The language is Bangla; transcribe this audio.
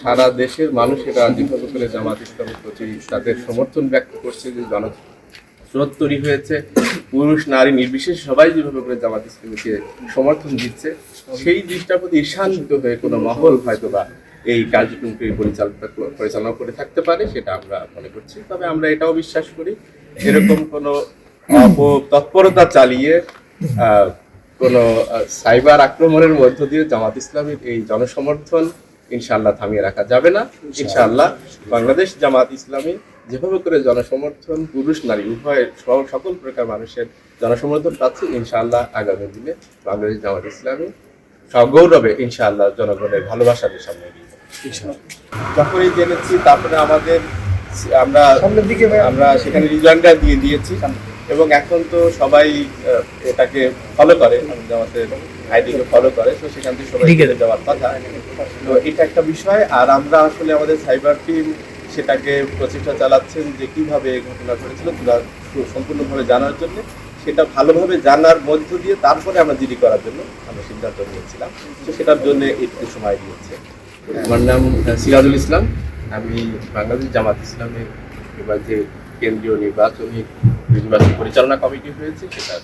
সারা দেশের মানুষেরা যেভাবে করে জামাত ইসলামের প্রতি তাদের সমর্থন ব্যক্ত করছে, যে জনস্রোত তৈরি হয়েছে, পুরুষ নারী নির্বিশেষে সবাই যেভাবে করে জামাত ইসলামীকে সমর্থন দিচ্ছে, সেই জিনিসটার প্রতি ঈর্ষান্বিত হয়ে কোনো মহল হয়তোবা এই কার্যক্রমকে পরিচালনা করে থাকতে পারে, সেটা আমরা মনে করছি। তবে আমরা এটাও বিশ্বাস করি, এরকম কোনো তৎপরতা চালিয়ে কোনো সাইবার আক্রমণের মধ্য দিয়ে জামাত ইসলামের এই জনসমর্থন ইনশাআল্লাহ থামিয়ে রাখা যাবে না। ইনশাআল্লাহ বাংলাদেশ জামাত ইসলামী যেভাবে করে জনসমর্থন পুরুষ নারী উভয় সকল প্রকার মানুষের জনসমর্থন পাচ্ছে, ইনশাআল্লাহ আগামী দিনে বাংলাদেশ জামাত ইসলামী সগৌরবে ইনশাআল্লাহ জনগণের ভালোবাসার সামনে এগিয়ে যাবে। যখনই জেনেছি তারপরে আমরা সেখানে রিজয়েন্টার দিয়ে দিয়েছি, এবং এখন তো সবাই এটাকে ফলো করে, আমাদের আইডিকে ফলো করে, তো সেখান থেকে সবাই ঘিরে যাওয়ার কথা। তো এটা একটা বিষয়। আর আমরা আসলে আমাদের সাইবার টিম সেটাকে প্রচেষ্টা চালাচ্ছেন যে কিভাবে এই ঘটনা ঘটেছিল সম্পূর্ণভাবে জানার জন্য, সেটা ভালোভাবে জানার মধ্য দিয়ে তারপরে আমরা জিডি করার জন্য আমরা সিদ্ধান্ত নিয়েছিলাম। তো সেটার জন্য একটু সময় দিয়েছে। আমার নাম সিরাজুল ইসলাম, আমি বাংলাদেশ জামাত ইসলামের এবার যে কেন্দ্রীয় নির্বাচনী পরিচালনা কমিটি হয়েছে সেটা